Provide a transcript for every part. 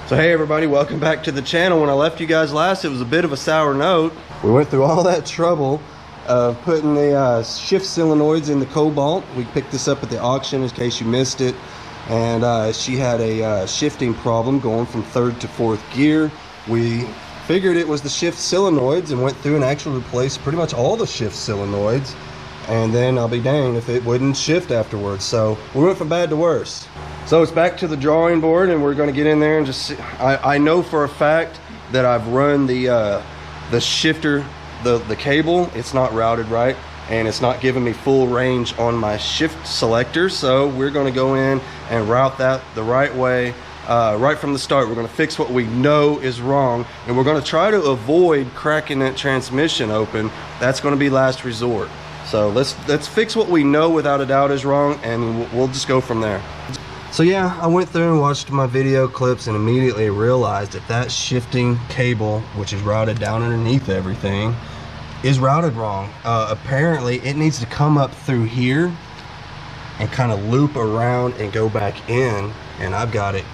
So hey everybody, welcome back to the channel. When I left you guys last, it was a bit of a sour note. We went through all that trouble of putting the shift solenoids in the Cobalt. We picked this up at the auction in case you missed it. And she had a shifting problem going from third to fourth gear. We figured it was the shift solenoids and went through and actually replaced pretty much all the shift solenoids. And then I'll be danged if it wouldn't shift afterwards. So we went from bad to worse. So it's back to the drawing board, and we're going to get in there and just see. I know for a fact that I've run the shifter, the cable. It's not routed right, and it's not giving me full range on my shift selector. So we're going to go in and route that the right way right from the start. We're going to fix what we know is wrong, and we're going to try to avoid cracking that transmission open. That's going to be last resort. So let's fix what we know without a doubt is wrong, and we'll just go from there. So yeah, I went through and watched my video clips and immediately realized that that shifting cable, which is routed down underneath everything, is routed wrong. Apparently it needs to come up through here and kind of loop around and go back in, and I've got it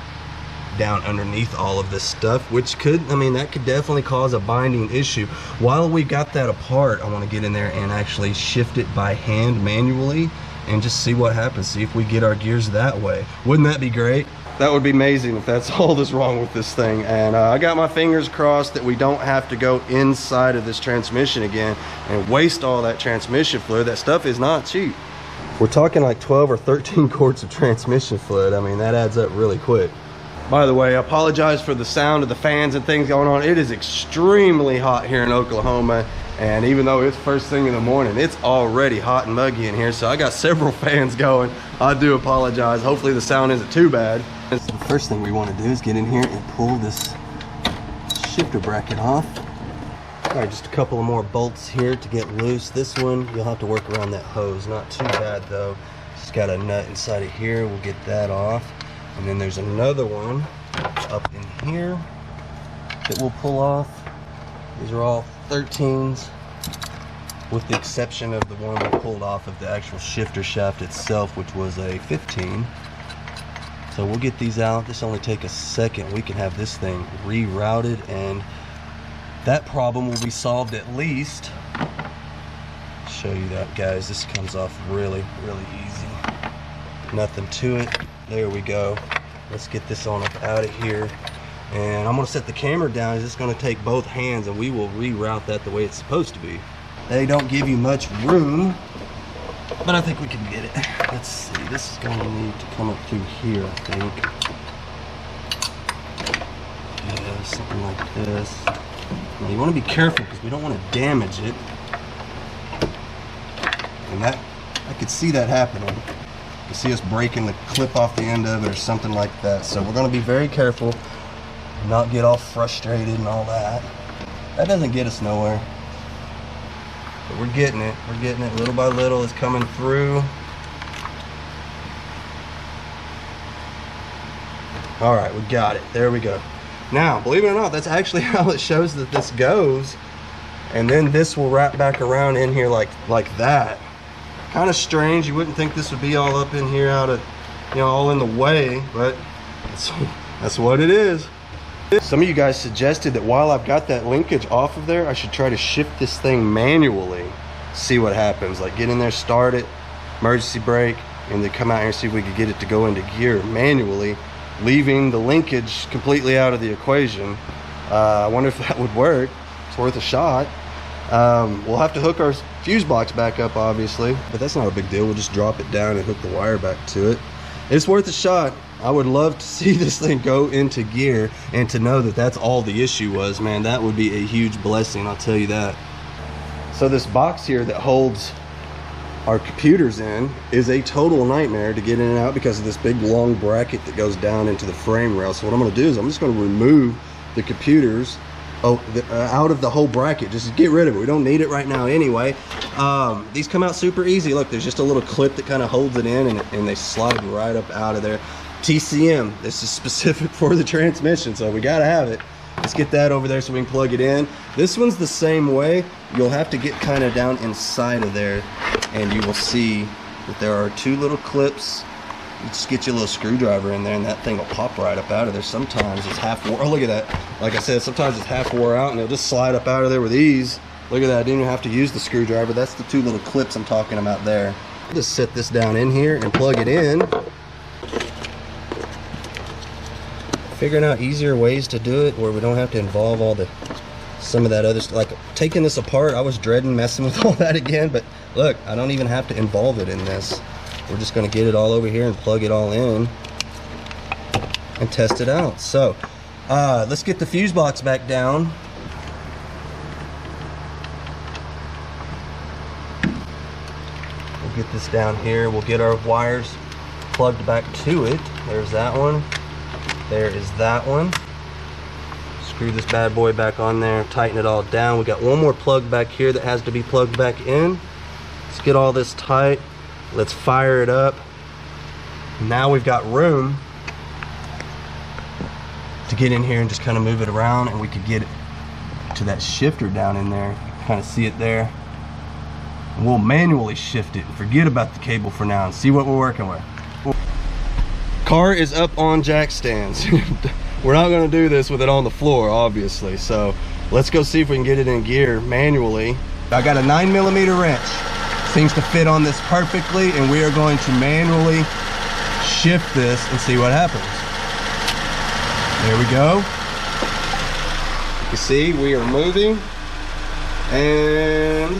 down underneath all of this stuff, which could, I mean, that could definitely cause a binding issue. While we got that apart, I want to get in there and actually shift it by hand manually and just see what happens, see if we get our gears that way. Wouldn't that be great? That would be amazing if that's all that's wrong with this thing. And I got my fingers crossed that we don't have to go inside of this transmission again and waste all that transmission fluid. That stuff is not cheap. We're talking like 12 or 13 quarts of transmission fluid. I mean, that adds up really quick. By the way, I apologize for the sound of the fans and things going on. It is extremely hot here in Oklahoma. And even though it's first thing in the morning, it's already hot and muggy in here. So I got several fans going. I do apologize. Hopefully the sound isn't too bad. The first thing we want to do is get in here and pull this shifter bracket off. All right, just a couple of more bolts here to get loose. This one, you'll have to work around that hose. Not too bad though. Just got a nut inside of here. We'll get that off. And then there's another one up in here that we'll pull off. These are all 13s, with the exception of the one we pulled off of the actual shifter shaft itself, which was a 15. So we'll get these out. This only take a second. We can have this thing rerouted, and that problem will be solved at least. Show you that, guys. This comes off really, really easy. Nothing to it. There we go. Let's get this on up out of here. And I'm going to set the camera down. It's just going to take both hands, and we will reroute that the way it's supposed to be. They don't give you much room, but I think we can get it. Let's see. This is going to need to come up through here, I think. Yeah, something like this. Now you want to be careful because we don't want to damage it. And that, I could see that happening. You see us breaking the clip off the end of it or something like that. So we're going to be very careful. Not get all frustrated and all that. That doesn't get us nowhere. But we're getting it. We're getting it little by little. It's coming through. All right, we got it. There we go. Now, believe it or not, that's actually how it shows that this goes. And then this will wrap back around in here like that. Kind of strange. You wouldn't think this would be all up in here out of, you know, all in the way, but that's what it is. Some of you guys suggested that while I've got that linkage off of there, I should try to shift this thing manually, see what happens. Like get in there, start it, emergency brake, and then come out here and see if we could get it to go into gear manually, leaving the linkage completely out of the equation. I wonder if that would work. It's worth a shot. We'll have to hook our fuse box back up, obviously, but that's not a big deal. We'll just drop it down and hook the wire back to it. It's worth a shot. I would love to see this thing go into gear and to know that that's all the issue was. Man, that would be a huge blessing, I'll tell you that. So this box here that holds our computers in is a total nightmare to get in and out because of this big long bracket that goes down into the frame rail. So what I'm going to do is I'm just going to remove the computers out of the whole bracket. Just get rid of it. We don't need it right now anyway. These come out super easy. Look, there's just a little clip that kind of holds it in, and they slide right up out of there. TCM, this is specific for the transmission, so we gotta have it. Let's get that over there so we can plug it in. This one's the same way. You'll have to get kind of down inside of there, and you will see that there are two little clips just get you a little screwdriver in there and that thing will pop right up out of there. Sometimes it's half wore. Oh, look at that. Like I said, sometimes it's half wore out and it'll just slide up out of there with ease. Look at that. I didn't even have to use the screwdriver. That's the 2 little clips I'm talking about there. I'll just set this down in here and plug it in. Figuring out easier ways to do it where we don't have to involve some of that other stuff. Like taking this apart, I was dreading messing with all that again, but look, I don't even have to involve it in this. We're just going to get it all over here and plug it all in and test it out. So let's get the fuse box back down. We'll get this down here. We'll get our wires plugged back to it. There's that one. There is that one. Screw this bad boy back on there, tighten it all down. We got one more plug back here that has to be plugged back in. Let's get all this tight. Let's fire it up. Now we've got room to get in here and just kind of move it around, and we could get it to that shifter down in there. You can kind of see it there. And we'll manually shift it and forget about the cable for now and see what we're working with. Car is up on jack stands. We're not going to do this with it on the floor, obviously, so let's go see if we can get it in gear manually. I got a 9mm wrench. Seems to fit on this perfectly, and we are going to manually shift this and see what happens. There we go. You see, we are moving, and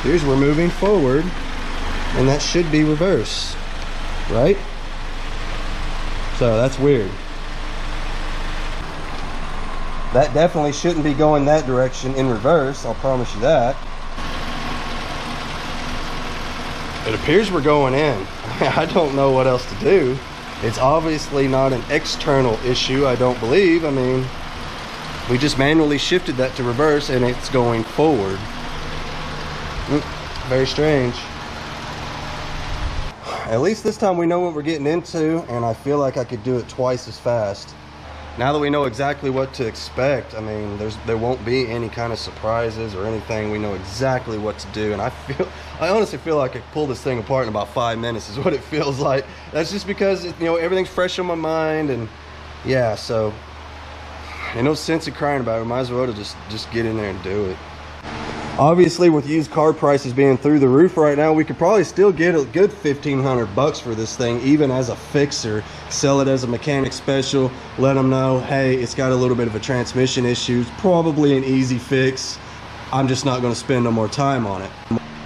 here's we're moving forward, and that should be reverse, right? So that's weird. That definitely shouldn't be going that direction in reverse, I'll promise you that. It appears we're going in. I don't know what else to do. It's obviously not an external issue, I don't believe. I mean, we just manually shifted that to reverse and it's going forward. Very strange. At least this time we know what we're getting into, and I feel like I could do it twice as fast. Now that we know exactly what to expect, I mean, there won't be any kind of surprises or anything. We know exactly what to do, and I honestly feel like I could pull this thing apart in about 5 minutes is what it feels like. That's just because, you know, everything's fresh on my mind, and yeah, so ain't no sense in crying about it. We might as well just get in there and do it. Obviously, with used car prices being through the roof right now, we could probably still get a good $1,500 for this thing, even as a fixer. Sell it as a mechanic special, let them know, hey, it's got a little bit of a transmission issue, probably an easy fix. I'm just not going to spend no more time on it.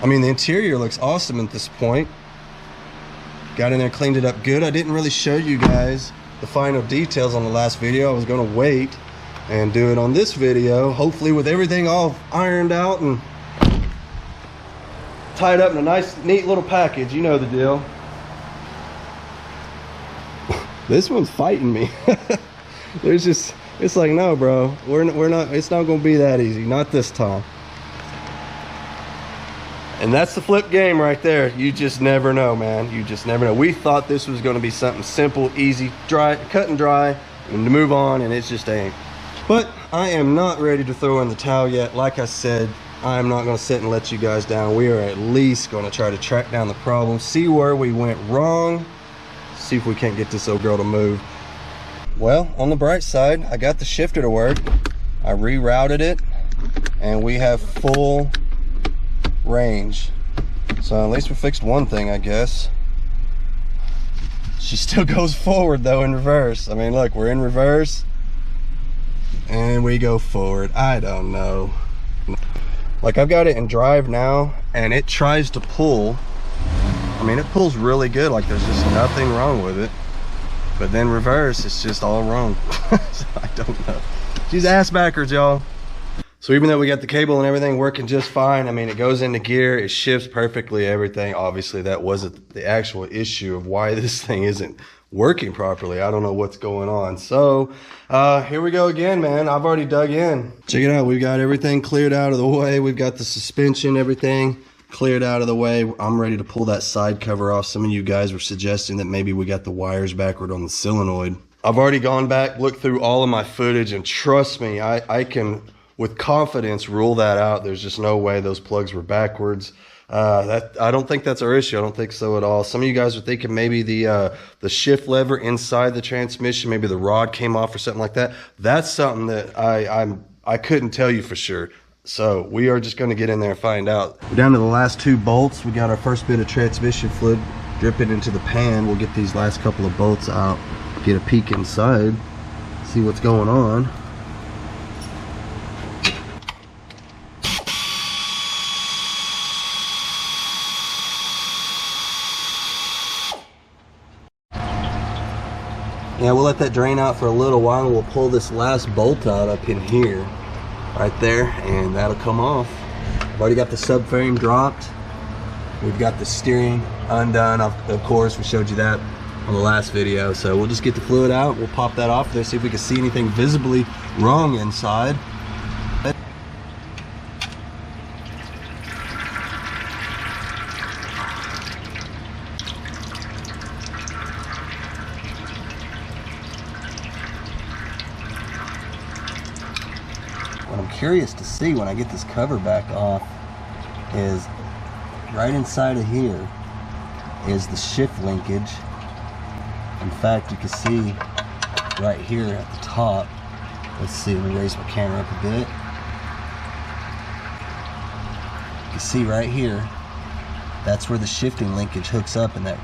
I mean, the interior looks awesome at this point. Got in there, cleaned it up good. I didn't really show you guys the final details on the last video. I was going to wait and do it on this video, hopefully with everything all ironed out and tied up in a nice neat little package. You know the deal. This one's fighting me. It's like, no bro, we're not, it's not gonna be that easy, not this time. And that's the flip game right there. You just never know, man. You just never know. We thought this was gonna be something simple, easy, dry, cut and dry, and to move on, and it's just ain't. But I am not ready to throw in the towel yet. Like I said, I'm not going to sit and let you guys down. We are at least going to try to track down the problem, see where we went wrong, see if we can't get this old girl to move. Well, on the bright side, I got the shifter to work. I rerouted it, and we have full range. So at least we fixed one thing, I guess. She still goes forward, though, in reverse. I mean, look, we're in reverse. And we go forward. I don't know. Like, I've got it in drive now, and it tries to pull. I mean, it pulls really good. Like, there's just nothing wrong with it. But then reverse, it's just all wrong. So I don't know. She's ass backwards, y'all. So even though we got the cable and everything working just fine, I mean, it goes into gear, it shifts perfectly, everything. Obviously, that wasn't the actual issue of why this thing isn't working properly. I don't know what's going on. So here we go again, man. I've already dug in. Check it out. We've got everything cleared out of the way. We've got the suspension, everything cleared out of the way. I'm ready to pull that side cover off. Some of you guys were suggesting that maybe we got the wires backward on the solenoid. I've already gone back, looked through all of my footage, and trust me, I can with confidence rule that out. There's just no way those plugs were backwards. That I don't think that's our issue. I don't think so at all. Some of you guys are thinking maybe the shift lever inside the transmission, maybe the rod came off or something like that. That's something that I couldn't tell you for sure. So we are just going to get in there and find out. We're down to the last 2 bolts. We got our first bit of transmission fluid dripping into the pan. We'll get these last couple of bolts out, get a peek inside, see what's going on. Yeah, we'll let that drain out for a little while. We'll pull this last bolt out up in here, right there, and that'll come off. I've already got the subframe dropped. We've got the steering undone. Of course, we showed you that on the last video. So we'll just get the fluid out. We'll pop that off there, see if we can see anything visibly wrong inside. What I'm curious to see when I get this cover back off is right inside of here is the shift linkage. In fact, you can see right here at the top. Let's see, let me raise my camera up a bit. You can see right here, that's where the shifting linkage hooks up and that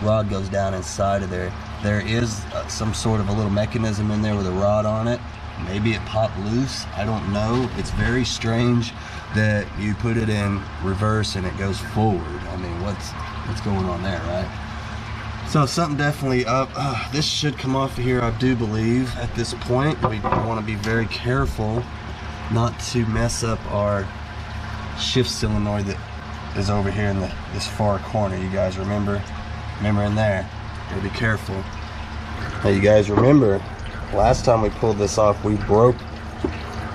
rod goes down inside of there. There is some sort of a little mechanism in there with a rod on it. Maybe it popped loose, I don't know. It's very strange that you put it in reverse and it goes forward. I mean, what's going on there, right? So something definitely up. This should come off of here, I do believe. At this point, we want to be very careful not to mess up our shift solenoid that is over here in this far corner. You guys remember in there, gotta be careful. Now you guys remember, last time we pulled this off, we broke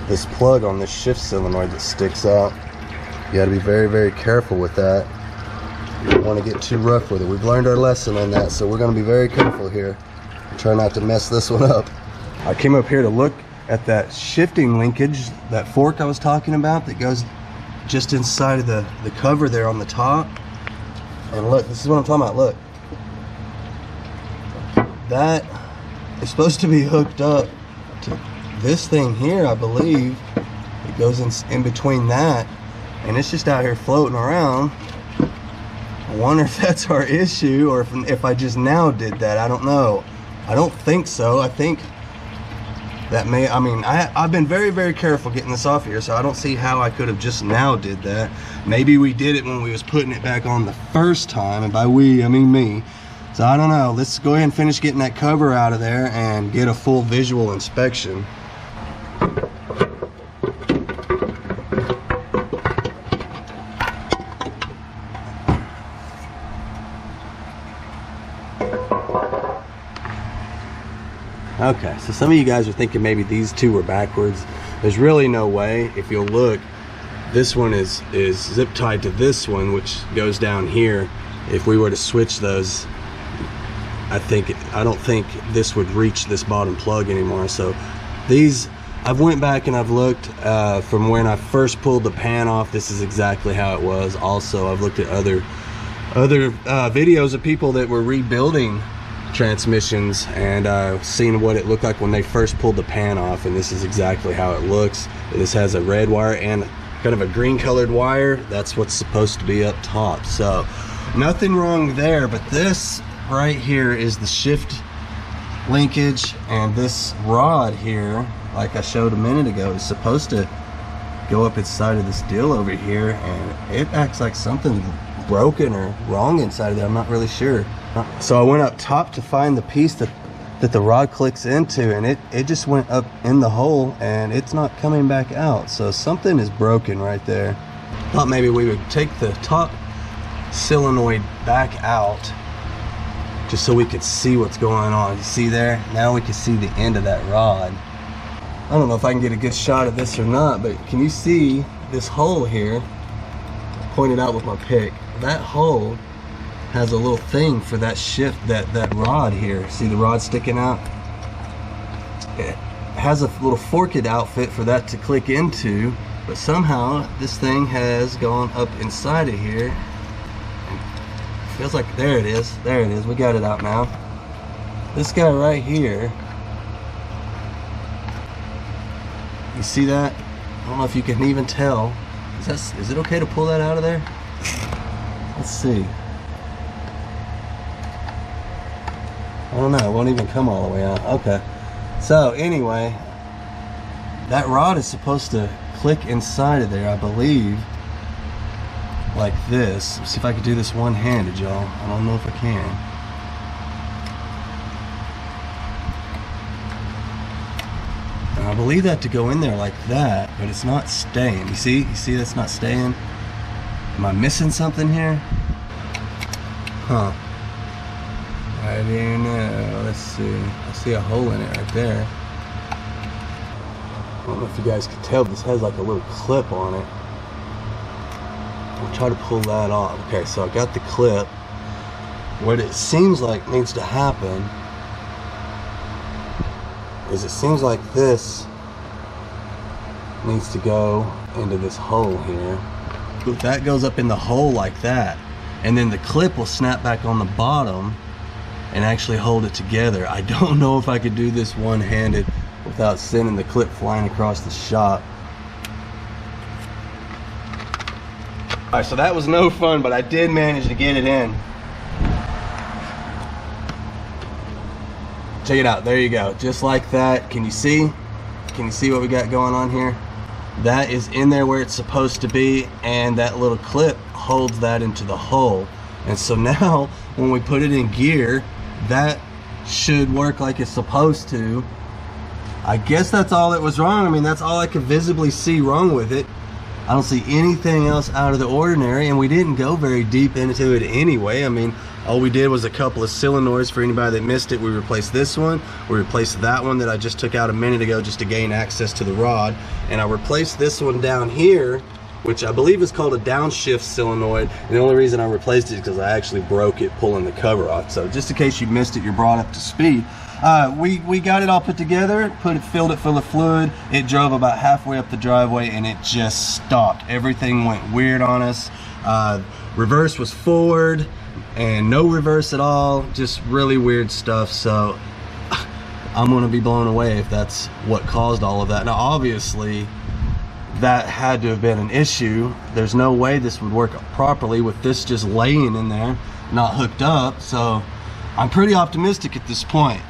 this plug on this shift solenoid that sticks out. You got to be very, very careful with that. You don't want to get too rough with it. We've learned our lesson on that, so we're going to be very careful here. Try not to mess this one up. I came up here to look at that shifting linkage, that fork I was talking about that goes just inside of the cover there on the top. And look, this is what I'm talking about. Look, that is supposed to be hooked up to this thing here, I believe. It goes in between that, and it's just out here floating around. I wonder if that's our issue, or if I just now did that. I don't know. I don't think so. I think that may, I mean, I've been very, very careful getting this off here, so I don't see how I could have just now did that. Maybe we did it when we was putting it back on the first time, and by we, I mean me. So I don't know. Let's go ahead and finish getting that cover out of there and get a full visual inspection. Okay, so some of you guys are thinking maybe these two were backwards. There's really no way. If you'll look, this one is zip tied to this one, which goes down here. If we were to switch those, I don't think this would reach this bottom plug anymore. So these, I've went back and I've looked from when I first pulled the pan off. This is exactly how it was. Also, I've looked at other videos of people that were rebuilding transmissions and seen what it looked like when they first pulled the pan off, and this is exactly how it looks. This has a red wire and kind of a green colored wire. That's what's supposed to be up top. So nothing wrong there, but this right here is the shift linkage, and this rod here, like I showed a minute ago, is supposed to go up inside of this deal over here, and it acts like something's broken or wrong inside of there. I'm not really sure. So I went up top to find the piece that the rod clicks into, and it just went up in the hole and it's not coming back out. So something is broken right there. Thought maybe we would take the top solenoid back out just so we could see what's going on. You see there? Now we can see the end of that rod. I don't know if I can get a good shot of this or not, but can you see this hole here? Pointed out with my pick. That hole has a little thing for that shift, that rod here. See the rod sticking out? It has a little forked outfit for that to click into, But somehow this thing has gone up inside of here. Feels like, there it is, we got it out now. This guy right here, you see that? I don't know if you can even tell. Is it okay to pull that out of there? Let's see. I don't know, it won't even come all the way out. Okay. So anyway, that rod is supposed to click inside of there, I believe, like this. Let's see if I can do this one-handed, y'all. I don't know if I can. And I believe that to go in there like that, but it's not staying. You see that's not staying? Am I missing something here? Huh. I don't know. Let's see. I see a hole in it right there. I don't know if you guys can tell, but this has like a little clip on it. I'll try to pull that off. Okay, so I got the clip. What it seems like needs to happen is it seems like this needs to go into this hole here. If that goes up in the hole like that, and then the clip will snap back on the bottom and actually hold it together. I don't know if I could do this one-handed without sending the clip flying across the shop. Alright, so that was no fun, but I did manage to get it in. Check it out, there you go, just like that. Can you see? Can you see what we got going on here? That is in there where it's supposed to be, and that little clip holds that into the hole. And so now, when we put it in gear, that should work like it's supposed to. I guess that's all that was wrong. I mean, that's all I could visibly see wrong with it. I don't see anything else out of the ordinary, and we didn't go very deep into it anyway. I mean, all we did was a couple of solenoids. For anybody that missed it, we replaced this one, we replaced that one that I just took out a minute ago just to gain access to the rod, and I replaced this one down here, which I believe is called a downshift solenoid, and the only reason I replaced it is because I actually broke it pulling the cover off. So just in case you missed it, you're brought up to speed. We got it all put together, filled it full of fluid. It drove about halfway up the driveway and it just stopped. Everything went weird on us. Reverse was forward and no reverse at all. Just really weird stuff. So I'm gonna be blown away if that's what caused all of that. Now obviously that had to have been an issue. There's no way this would work properly with this just laying in there, not hooked up. So I'm pretty optimistic at this point.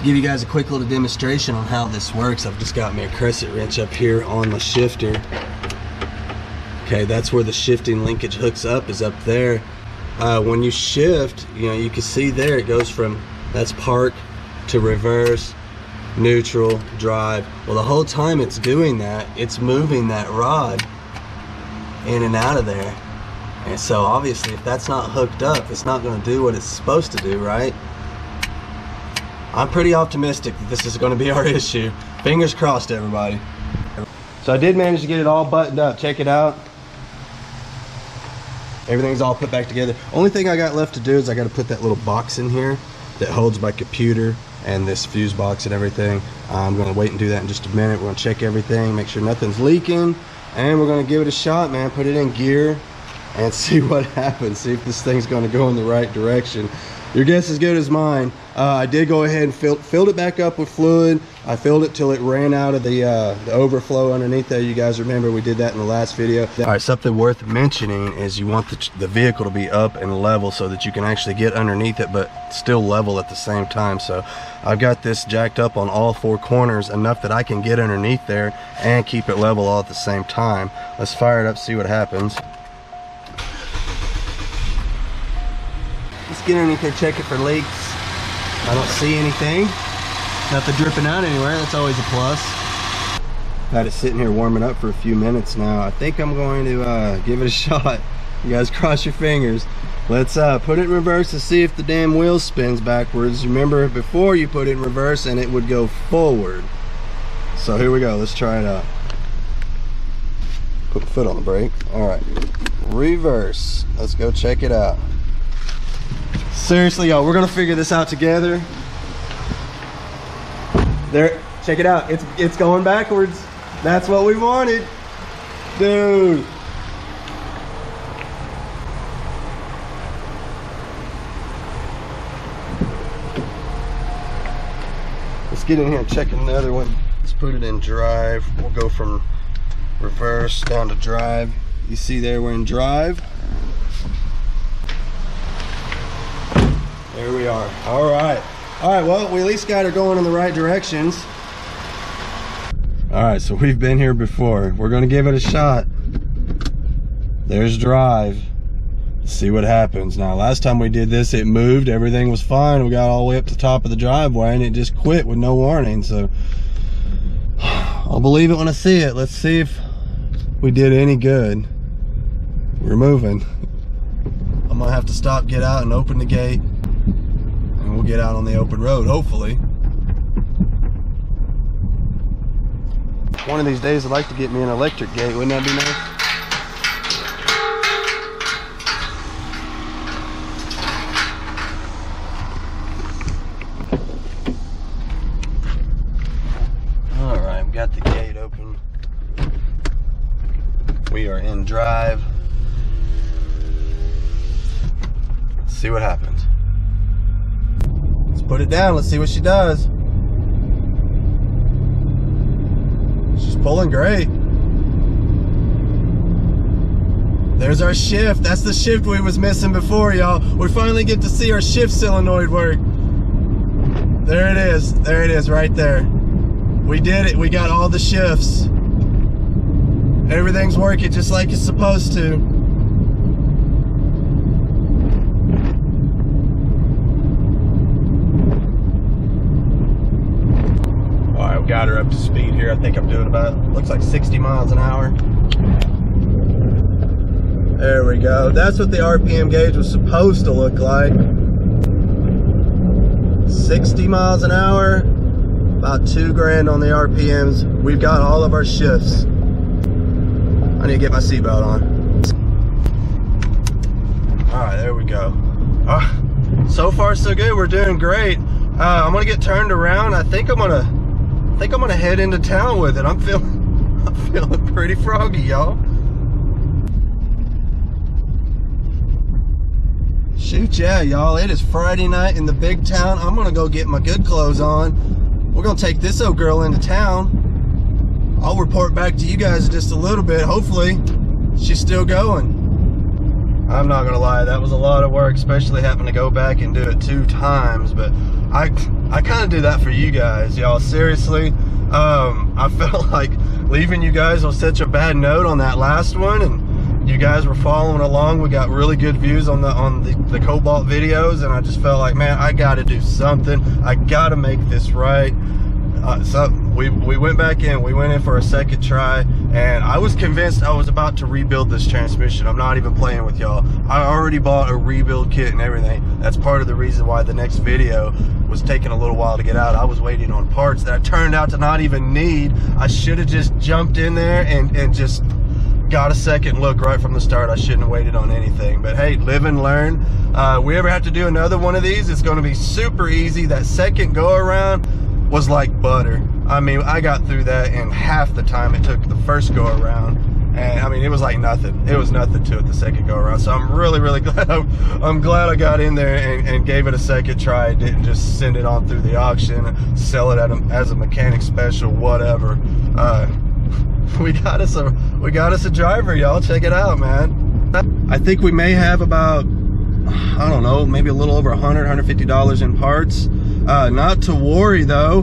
Give you guys a quick little demonstration on how this works. I've just got me a crescent wrench up here on the shifter. Okay, that's where the shifting linkage hooks up, is up there. When you shift, you know, you can see there it goes from, that's park to reverse, neutral, drive. Well, the whole time it's doing that, it's moving that rod in and out of there. And so obviously if that's not hooked up, it's not going to do what it's supposed to do, right? I'm pretty optimistic that this is going to be our issue. Fingers crossed, everybody. So I did manage to get it all buttoned up. Check it out. Everything's all put back together. Only thing I got left to do is I got to put that little box in here that holds my computer and this fuse box and everything. I'm going to wait and do that in just a minute. We're going to check everything, make sure nothing's leaking, and we're going to give it a shot, man. Put it in gear and see what happens. See if this thing's going to go in the right direction. Your guess is good as mine. I did go ahead and filled it back up with fluid. I filled it till it ran out of the overflow underneath there. You guys remember we did that in the last video. All right, something worth mentioning is you want the vehicle to be up and level so that you can actually get underneath it but still level at the same time. So I've got this jacked up on all four corners enough that I can get underneath there and keep it level all at the same time. Let's fire it up, see what happens. Let's get underneath there, check it for leaks. I don't see anything. Nothing dripping out anywhere. That's always a plus. Had it sitting here warming up for a few minutes now. I think I'm going to give it a shot. You guys cross your fingers. Let's put it in reverse to see if the damn wheel spins backwards. Remember before you put it in reverse and it would go forward. So here we go. Let's try it out. Put my foot on the brake. All right. Reverse. Let's go check it out. Seriously, y'all, we're gonna figure this out together. There, check it out. It's going backwards. That's what we wanted, dude. Let's get in here and check another one. Let's put it in drive. We'll go from reverse down to drive. You see there, we're in drive. There we are. All right, well, we at least got her going in the right directions. All right, so we've been here before. We're gonna give it a shot. There's drive. Let's see what happens. Now, last time we did this, it moved, everything was fine. We got all the way up to the top of the driveway and it just quit with no warning. So I'll believe it when I see it. Let's see if we did any good. We're moving. I'm gonna have to stop, get out, and open the gate, and we'll get out on the open road, hopefully. One of these days I'd like to get me an electric gate. Wouldn't that be nice? Alright, we got the gate open. We are in drive. Let's see what happens. Let's put it down. Let's see what she does. She's pulling great. There's our shift. That's the shift we was missing before, y'all. We finally get to see our shift solenoid work. There it is. There it is right there. We did it. We got all the shifts. Everything's working just like it's supposed to. Alright, we got her up to speed here. I think I'm doing about, looks like 60 miles an hour. There we go. That's what the RPM gauge was supposed to look like. 60 miles an hour, about 2 grand on the RPMs. We've got all of our shifts. I need to get my seatbelt on. All right, there we go. So far so good. We're doing great. I'm gonna get turned around. I think I'm gonna head into town with it. I'm feeling pretty froggy, y'all. Shoot, yeah, y'all. It is Friday night in the big town. I'm gonna go get my good clothes on. We're gonna take this old girl into town. I'll report back to you guys in just a little bit. Hopefully, she's still going. I'm not gonna lie, that was a lot of work, especially having to go back and do it 2 times. But I kind of do that for you guys, y'all. Seriously, I felt like leaving you guys on such a bad note on that last one, and you guys were following along. We got really good views on the Cobalt videos, and I just felt like, man, I got to do something. I got to make this right. So we went back in. We went in for a second try, and I was convinced I was about to rebuild this transmission. I'm not even playing with y'all. I already bought a rebuild kit and everything. That's part of the reason why the next video was taking a little while to get out. I was waiting on parts that I turned out to not even need. I should have just jumped in there and just got a second look right from the start. I shouldn't have waited on anything. But hey, live and learn. We ever have to do another one of these, it's going to be super easy. That second go around was like butter. I mean, I got through that in half the time it took the first go around, and I mean, it was like nothing. It was nothing to it the second go around. So I'm really glad I'm glad I got in there and gave it a second try. Didn't just send it on through the auction, sell it as a mechanic special, whatever. We got us a driver, y'all. Check it out, man. I think we may have about, I don't know, maybe a little over $100, $150 in parts. Not to worry though.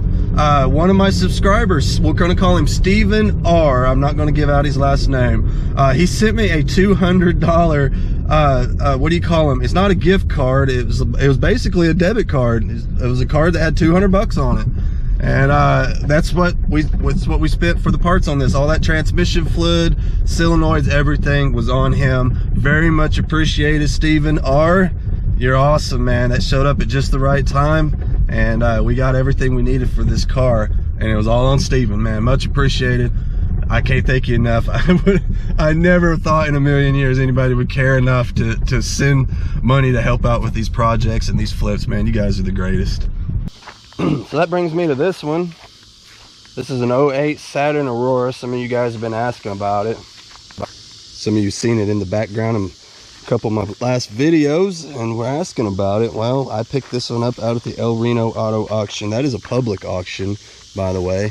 One of my subscribers, we're gonna call him Stephen R. I'm not gonna give out his last name. He sent me a $200, what do you call them? It's not a gift card. It was basically a debit card. It was a card that had 200 bucks on it. And that's what we spent for the parts on this. All that transmission fluid, solenoids, everything was on him. Very much appreciated, Stephen R. You're awesome, man. That showed up at just the right time, and we got everything we needed for this car, and it was all on Stephen, man. Much appreciated. I can't thank you enough. I never thought in a million years anybody would care enough to send money to help out with these projects and these flips, man. You guys are the greatest. So that brings me to this one. This is an '08 Saturn Aura. Some of you guys have been asking about it. Some of you seen it in the background in a couple of my last videos and were asking about it. Well, I picked this one up out at the El Reno Auto Auction. That is a public auction, by the way.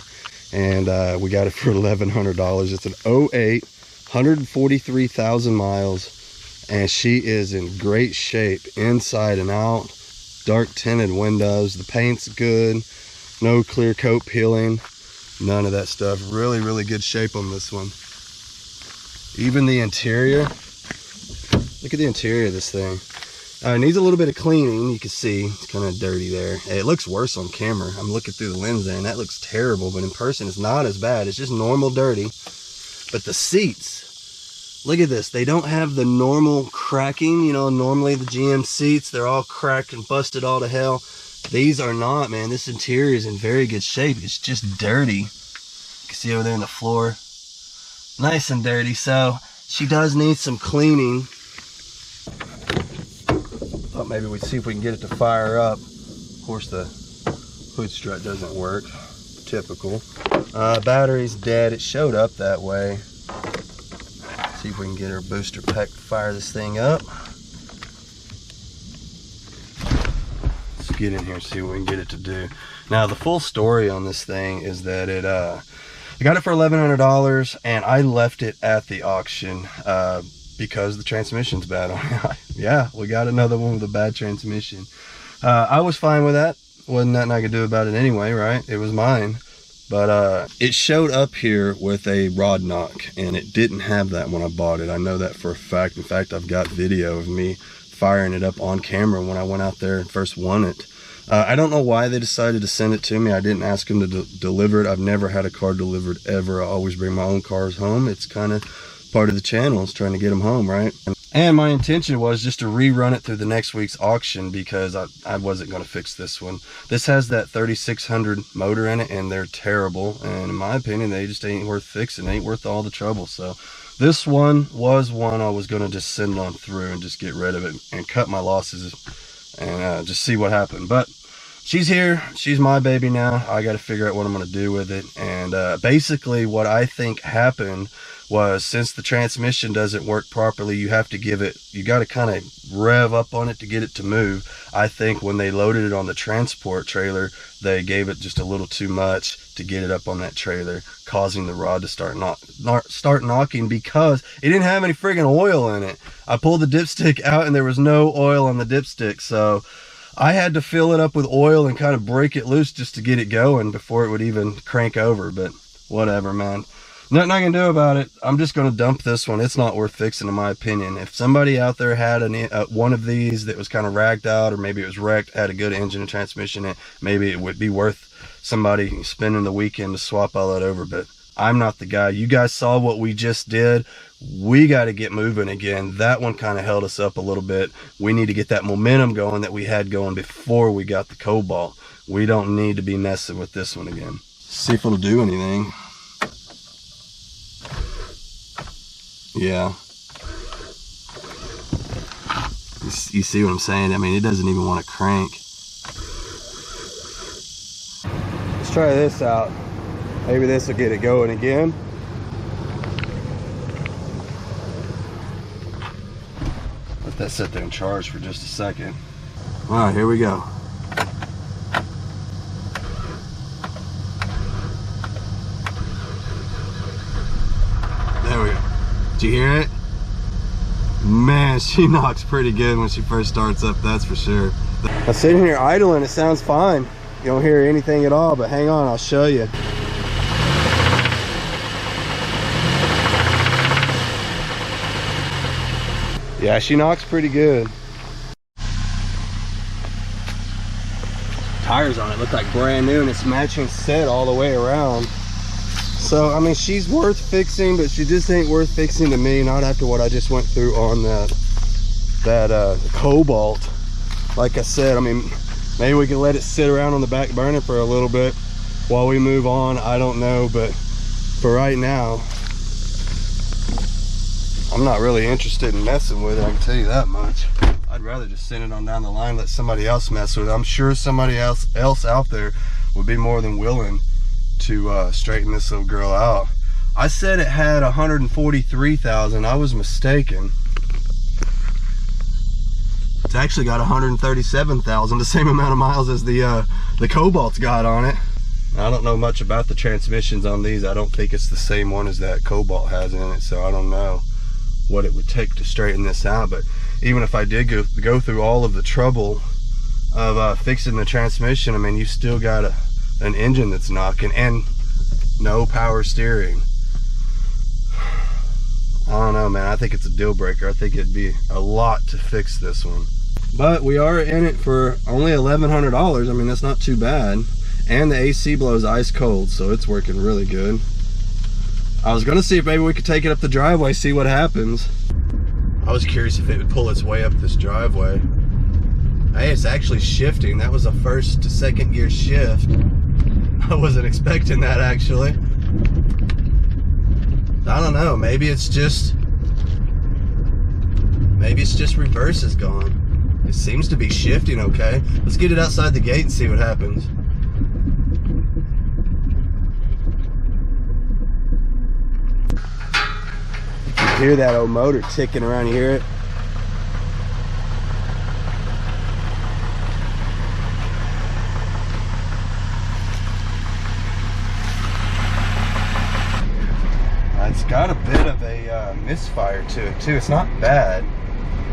And we got it for $1,100. It's an '08, 143,000 miles. And she is in great shape inside and out. Dark tinted windows. The paint's good. No clear coat peeling. None of that stuff. Really, really good shape on this one. Even the interior. Look at the interior of this thing. It needs a little bit of cleaning. You can see it's kind of dirty there. It looks worse on camera. I'm looking through the lens there and that looks terrible, but in person it's not as bad. It's just normal dirty. But the seats, look at this. They don't have the normal cracking. You know, normally the GM seats, they're all cracked and busted all to hell. These are not, man. This interior is in very good shape. It's just dirty. You can see over there on the floor. Nice and dirty. So she does need some cleaning. Thought maybe we'd see if we can get it to fire up. Of course, the hood strut doesn't work. Typical. Battery's dead. It showed up that way. See if we can get our booster pack to fire this thing up. Let's get in here and see what we can get it to do. Now, the full story on this thing is that I got it for $1,100 and I left it at the auction because the transmission's bad on it. Yeah, we got another one with a bad transmission. I was fine with that. Wasn't nothing I could do about it anyway, right? It was mine. But it showed up here with a rod knock and it didn't have that when I bought it. I know that for a fact. In fact, I've got video of me firing it up on camera when I went out there and first won it. I don't know why they decided to send it to me. I didn't ask them to deliver it. I've never had a car delivered ever. I always bring my own cars home. It's kind of part of the channel, is trying to get them home, right? And my intention was just to rerun it through the next week's auction because I wasn't going to fix this one. This has that 3600 motor in it and they're terrible. And in my opinion, they just ain't worth fixing. They ain't worth all the trouble. So this one was one I was going to just send on through and just get rid of it and cut my losses and just see what happened. But she's here. She's my baby now. I got to figure out what I'm going to do with it. And basically what I think happened was, since the transmission doesn't work properly, you have to give it, you got to kind of rev up on it to get it to move. I think when they loaded it on the transport trailer, they gave it just a little too much to get it up on that trailer, causing the rod to start knocking because it didn't have any friggin' oil in it. I pulled the dipstick out and there was no oil on the dipstick, so I had to fill it up with oil and kind of break it loose just to get it going before it would even crank over. But whatever, man. Nothing I can do about it. I'm just going to dump this one. It's not worth fixing in my opinion. If somebody out there had one of these that was kind of ragged out, or maybe it was wrecked, had a good engine and transmission, maybe it would be worth somebody spending the weekend to swap all that over. But I'm not the guy. You guys saw what we just did. We got to get moving again. That one kind of held us up a little bit. We need to get that momentum going that we had going before we got the Cobalt. We don't need to be messing with this one again. See if it'll do anything. Yeah. You see what I'm saying? I mean, it doesn't even want to crank. Let's try this out. Maybe this will get it going again. Let that sit there and charge for just a second. All right, here we go. There we go. Did you hear it? Man, she knocks pretty good when she first starts up, that's for sure. I'm sitting here idling, it sounds fine. You don't hear anything at all, but hang on, I'll show you. Yeah, she knocks pretty good. Tires on it look like brand new and it's matching set all the way around. So, I mean, she's worth fixing, but she just ain't worth fixing to me, not after what I just went through on that Cobalt. Like I said, I mean, maybe we can let it sit around on the back burner for a little bit while we move on. I don't know, but for right now, I'm not really interested in messing with it, I can tell you that much. I'd rather just send it on down the line, let somebody else mess with it. I'm sure somebody else out there would be more than willing to straighten this little girl out. I said it had 143,000. I was mistaken. It's actually got 137,000, the same amount of miles as the Cobalt's got on it. I don't know much about the transmissions on these. I don't think it's the same one as that Cobalt has in it, so I don't know what it would take to straighten this out. But even if I did go through all of the trouble of fixing the transmission, I mean, you still got an engine that's knocking and no power steering. I don't know, man. I think it's a deal breaker. I think it'd be a lot to fix this one. But we are in it for only $1,100. I mean, that's not too bad. And the AC blows ice cold, so it's working really good. I was gonna see if maybe we could take it up the driveway, see what happens. I was curious if it would pull its way up this driveway. Hey, it's actually shifting. That was a first to second gear shift. I wasn't expecting that, actually. I don't know, maybe it's just reverse is gone. It seems to be shifting okay. Let's get it outside the gate and see what happens. You can hear that old motor ticking around, you hear it? It's got a bit of a misfire to it too. It's not bad,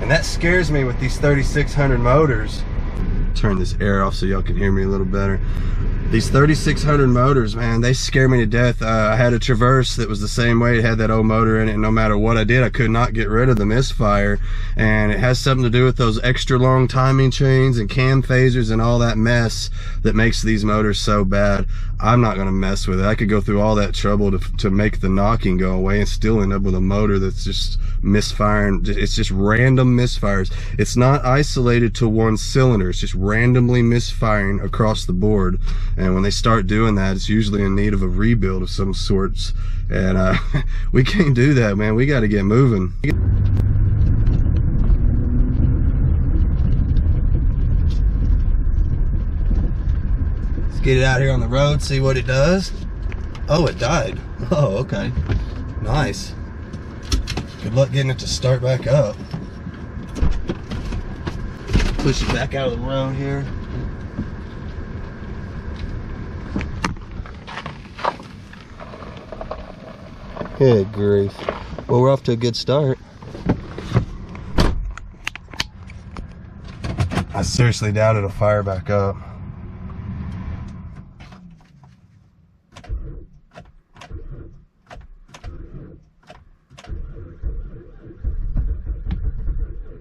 and that scares me with these 3600 motors. Turn this air off so y'all can hear me a little better. These 3600 motors, man, they scare me to death. I had a Traverse that was the same way. It had that old motor in it, and no matter what I did, I could not get rid of the misfire. And it has something to do with those extra long timing chains and cam phasers and all that mess that makes these motors so bad. I'm not gonna mess with it. I could go through all that trouble to make the knocking go away and still end up with a motor that's just misfiring. It's just random misfires. It's not isolated to one cylinder. It's just randomly misfiring across the board. And when they start doing that, it's usually in need of a rebuild of some sorts. And we can't do that, man. We got to get moving. Let's get it out here on the road, see what it does. Oh, it died. Oh, okay. Nice. Good luck getting it to start back up. Push it back out of the road here. Good grief. Well, we're off to a good start. I seriously doubt it'll fire back up.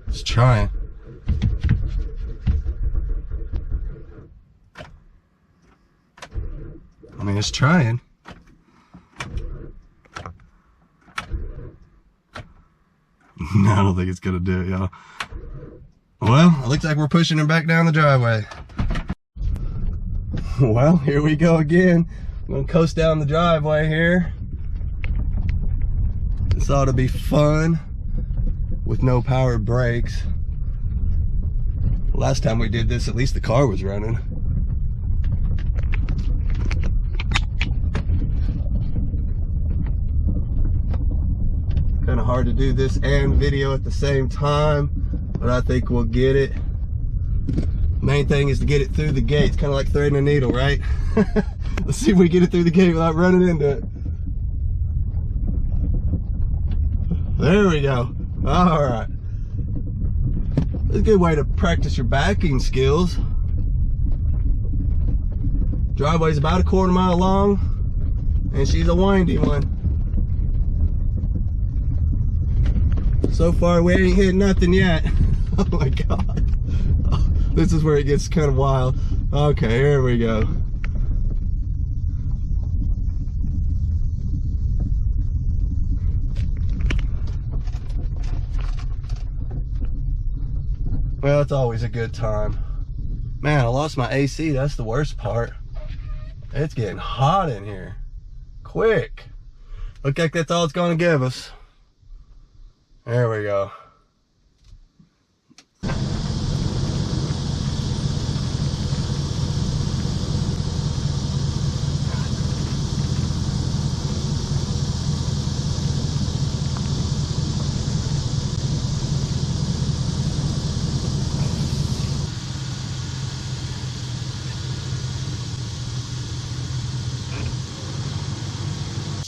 It's trying. I mean, it's trying. No, I don't think it's gonna do it, y'all. Well, it looks like we're pushing it back down the driveway. Well, here we go again. I'm gonna coast down the driveway here. This ought to be fun with no power brakes. Last time we did this, at least the car was running. Kind of hard to do this and video at the same time, but I think we'll get it. Main thing is to get it through the gate. It's kind of like threading a needle, right? Let's see if we get it through the gate without running into it. There we go. All right. It's a good way to practice your backing skills. Driveway's about a quarter mile long, and she's a windy one. So far, we ain't hit nothing yet. Oh my God. Oh, this is where it gets kind of wild. Okay, here we go. Well, it's always a good time. Man, I lost my AC. That's the worst part. It's getting hot in here. Quick. Look like that's all it's going to give us. There we go.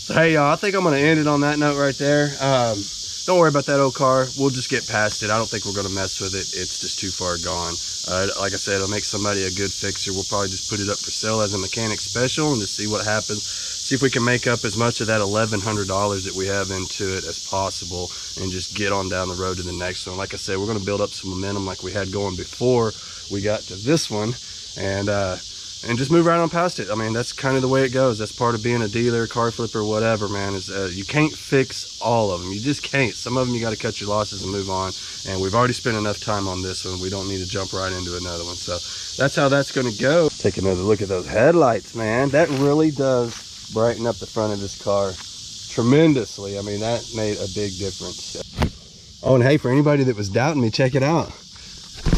So hey y'all, I think I'm gonna end it on that note right there. Don't worry about that old car. We'll just get past it. I don't think we're gonna mess with it. It's just too far gone. Like I said, it'll make somebody a good fixer. We'll probably just put it up for sale as a mechanic special and just see what happens. See if we can make up as much of that $1,100 that we have into it as possible and just get on down the road to the next one. Like I said, we're gonna build up some momentum like we had going before we got to this one, and just move right on past it. I mean, that's kind of the way it goes. That's part of being a dealer, car flipper, whatever, man, is you can't fix all of them. You just can't. Some of them you got to cut your losses and move on. And we've already spent enough time on this one. We don't need to jump right into another one. So that's how that's going to go. Take another look at those headlights, man. That really does brighten up the front of this car tremendously. I mean, that made a big difference. Oh, and hey, for anybody that was doubting me, check it out.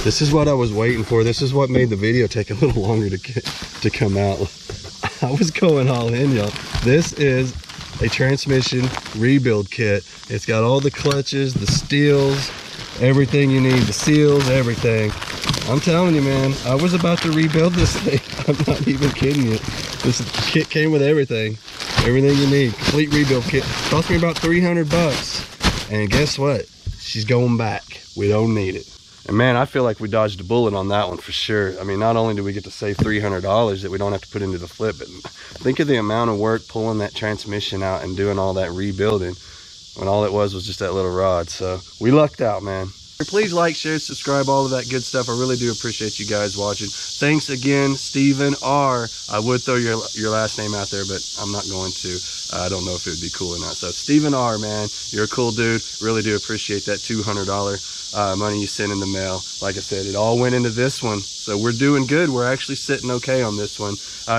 This is what I was waiting for. This is what made the video take a little longer to come out. I was going all in, y'all. This is a transmission rebuild kit. It's got all the clutches, the steels, everything you need, the seals, everything. I'm telling you, man, I was about to rebuild this thing. I'm not even kidding you. This kit came with everything you need. Complete rebuild kit. Cost me about 300 bucks. And guess what? She's going back. We don't need it. And man, I feel like we dodged a bullet on that one for sure. I mean, not only do we get to save $300 that we don't have to put into the flip, but think of the amount of work pulling that transmission out and doing all that rebuilding when all it was just that little rod. So we lucked out, man. Please like, share, subscribe, all of that good stuff. I really do appreciate you guys watching. Thanks again, Stephen R. I would throw your last name out there, but I'm not going to. I don't know if it would be cool or not. So Stephen R, man, you're a cool dude. Really do appreciate that $200 money you sent in the mail. Like I said, it all went into this one. So we're doing good. We're actually sitting okay on this one.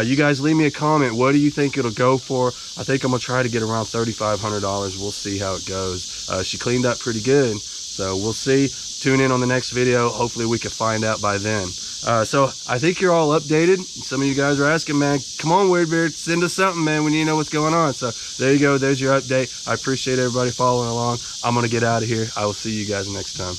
You guys leave me a comment. What do you think it'll go for? I think I'm gonna try to get around $3,500. We'll see how it goes. She cleaned up pretty good. So we'll see. Tune in on the next video. Hopefully we can find out by then. So I think you're all updated. Some of you guys are asking, man, come on, Weirdbeard, send us something, man, when you know what's going on. So there you go. There's your update. I appreciate everybody following along. I'm going to get out of here. I will see you guys next time.